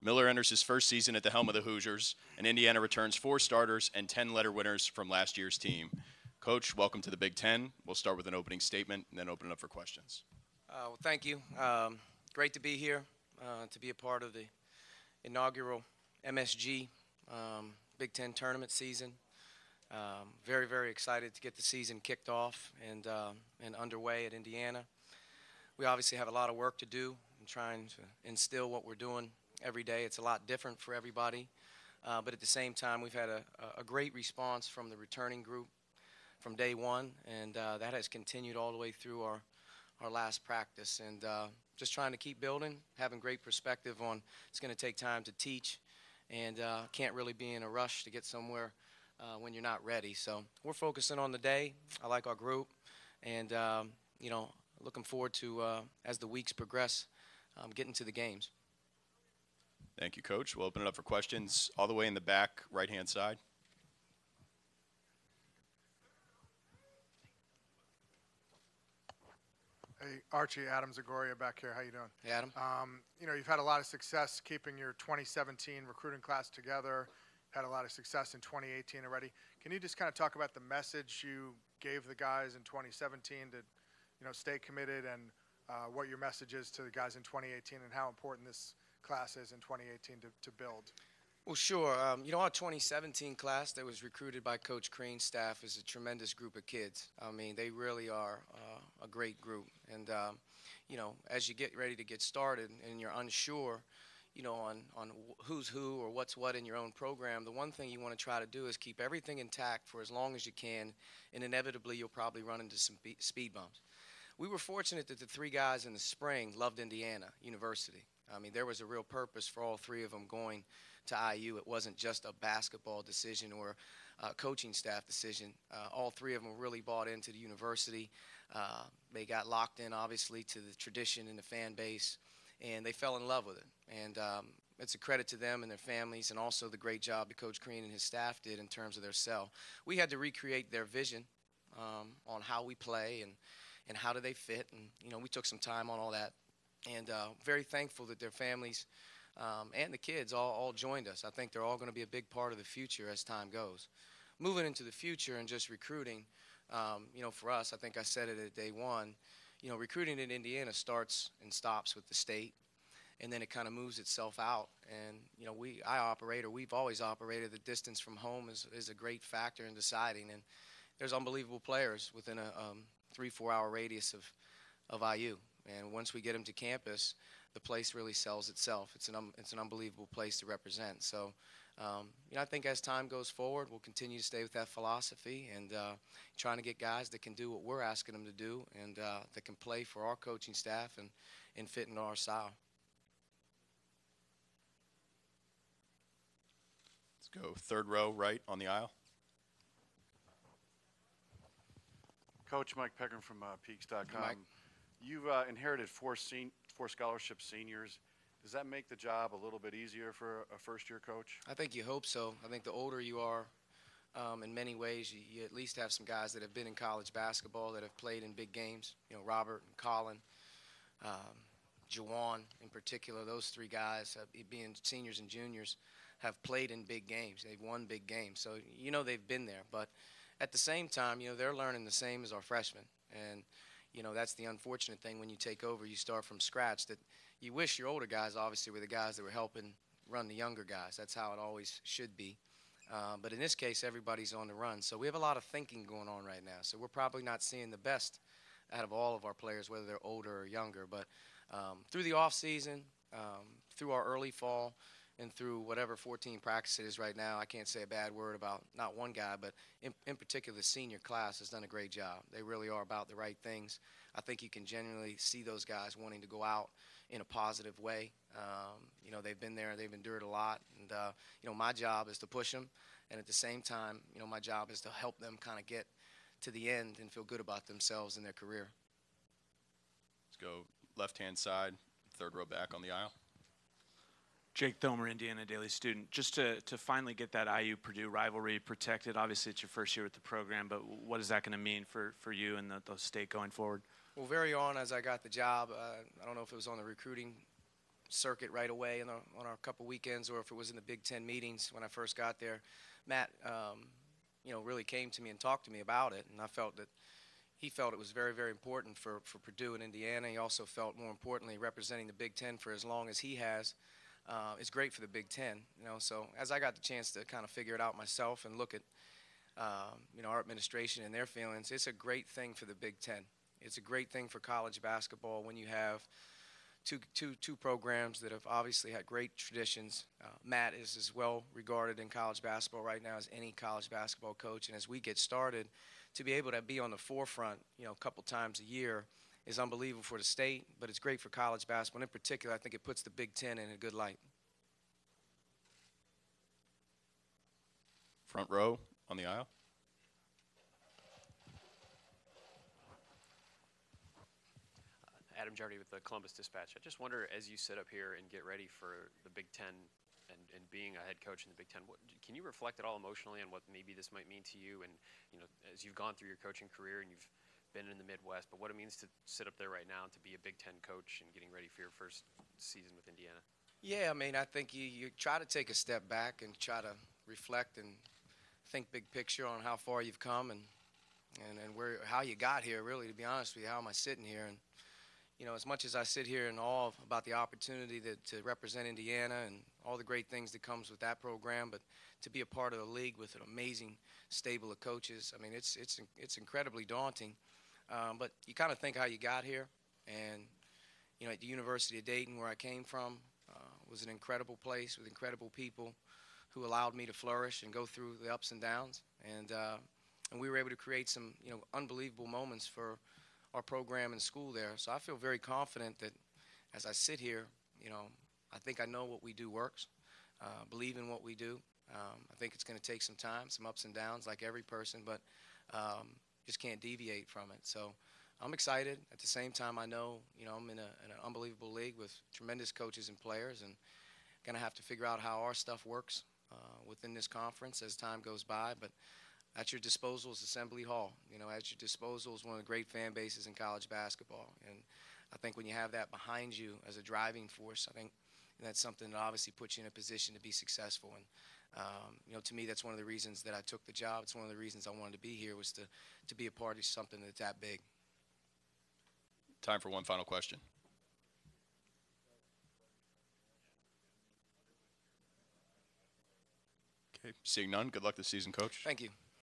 Miller enters his first season at the helm of the Hoosiers, and Indiana returns 4 starters and 10 letter winners from last year's team. Coach, welcome to the Big Ten. We'll start with an opening statement and then open it up for questions. Well, thank you. Great to be here, to be a part of the inaugural MSG Big Ten tournament season. Very, very excited to get the season kicked off and underway at Indiana. We obviously have a lot of work to do in trying to instill what we're doing every day. It's a lot different for everybody, but at the same time, we've had a great response from the returning group from day one, and that has continued all the way through our last practice. And just trying to keep building, having great perspective on it's going to take time to teach, and can't really be in a rush to get somewhere when you're not ready. So we're focusing on the day. I like our group, and you know, looking forward to, as the weeks progress, getting to the games. Thank you, Coach. We'll open it up for questions all the way in the back, right-hand side. Hey, Archie, Adam Zagoria back here. How you doing? Hey, Adam. You know, you've had a lot of success keeping your 2017 recruiting class together. Had a lot of success in 2018 already. Can you just kind of talk about the message you gave the guys in 2017 to, you know, stay committed, and what your message is to the guys in 2018 and how important this class is in 2018 to build? Well, sure. You know, our 2017 class that was recruited by Coach Crean's staff is a tremendous group of kids. I mean, they really are a great group. And, you know, as you get ready to get started and you're unsure, you know, on who's who or what's what in your own program, the one thing you want to try to do is keep everything intact for as long as you can, and inevitably you'll probably run into some speed bumps. We were fortunate that the 3 guys in the spring loved Indiana University. I mean, there was a real purpose for all 3 of them going to IU. It wasn't just a basketball decision or a coaching staff decision. All 3 of them really bought into the university. They got locked in, obviously, to the tradition and the fan base, and they fell in love with it. And it's a credit to them and their families, and also the great job that Coach Crean and his staff did in terms of their sell. We had to recreate their vision on how we play and how do they fit, and, you know, we took some time on all that. And very thankful that their families and the kids all joined us. I think they're all going to be a big part of the future as time goes. Moving into the future and just recruiting, you know, for us, I think I said it at day one, you know, recruiting in Indiana starts and stops with the state, and then it kind of moves itself out. And, you know, we've always operated, the distance from home is a great factor in deciding. And there's unbelievable players within a 3-4 hour radius of IU. And once we get them to campus, the place really sells itself. It's an unbelievable place to represent. So, you know, I think as time goes forward, we'll continue to stay with that philosophy and trying to get guys that can do what we're asking them to do, and that can play for our coaching staff and fit into our style. Let's go 3rd row right on the aisle. Coach, Mike Peckram from Peaks.com. Mike. You've inherited 4 scholarship seniors. Does that make the job a little bit easier for a first-year coach? I think you hope so. I think the older you are, in many ways, you at least have some guys that have been in college basketball that have played in big games. You know, Robert and Colin, Jawan in particular, those 3 guys, being seniors and juniors, have played in big games. They've won big games. So, you know, they've been there. But at the same time, you know, they're learning the same as our freshmen. And, you know, that's the unfortunate thing when you take over, you start from scratch, that you wish your older guys obviously were the guys that were helping run the younger guys. That's how it always should be. But in this case, everybody's on the run. So we have a lot of thinking going on right now. So we're probably not seeing the best out of all of our players, whether they're older or younger. But through the off season, through our early fall, and through whatever 14 practices right now, I can't say a bad word about not one guy, but in particular the senior class has done a great job. They really are about the right things. I think you can genuinely see those guys wanting to go out in a positive way. You know, they've been there, they've endured a lot, and you know, my job is to push them, and at the same time, you know, my job is to help them kind of get to the end and feel good about themselves and their career. Let's go left-hand side, 3rd row back on the aisle. Jake Thomer, Indiana Daily Student. Just to finally get that IU-Purdue rivalry protected, obviously it's your first year with the program, but what is that going to mean for you and the state going forward? Well, very on as I got the job, I don't know if it was on the recruiting circuit right away on our couple weekends, or if it was in the Big Ten meetings when I first got there, Matt, really came to me and talked to me about it, and I felt that he felt it was very, very important for Purdue and Indiana. He also felt, more importantly, representing the Big Ten for as long as he has is great for the Big Ten. So as I got the chance to kind of figure it out myself and look at our administration and their feelings, it's a great thing for the Big Ten. It's a great thing for college basketball when you have two programs that have obviously had great traditions. Matt is as well regarded in college basketball right now as any college basketball coach, and as we get started, to be able to be on the forefront, a couple times a year is unbelievable for the state, but it's great for college basketball. And in particular, I think it puts the Big Ten in a good light. Front row on the aisle. Adam Jardy with the Columbus Dispatch. I just wonder, as you sit up here and get ready for the Big Ten and being a head coach in the Big Ten, can you reflect at all emotionally on what maybe this might mean to you? And, as you've gone through your coaching career and you've been in the Midwest, but what it means to sit up there right now and to be a Big Ten coach and getting ready for your first season with Indiana? Yeah, I think you try to take a step back and try to reflect and think big picture on how far you've come and how you got here, really, to be honest with you. How am I sitting here? And as much as I sit here in awe about the opportunity to represent Indiana and all the great things that comes with that program, but to be a part of a league with an amazing stable of coaches, it's incredibly daunting. But you kind of think how you got here, and at the University of Dayton, where I came from, was an incredible place with incredible people who allowed me to flourish and go through the ups and downs, and we were able to create some unbelievable moments for our program and school there. So I feel very confident that as I sit here, I think I know what we do works, believe in what we do. I think it's going to take some time, some ups and downs like every person, but just can't deviate from it. So I'm excited. At the same time, I know, I'm in an unbelievable league with tremendous coaches and players, and going to have to figure out how our stuff works within this conference as time goes by. But at your disposal is Assembly Hall. At your disposal is one of the great fan bases in college basketball. And I think when you have that behind you as a driving force, I think that's something that obviously puts you in a position to be successful. And, to me, that's one of the reasons that I took the job. It's one of the reasons I wanted to be here, was to be a part of something that's that big. Time for one final question. Okay, seeing none, good luck this season, Coach. Thank you.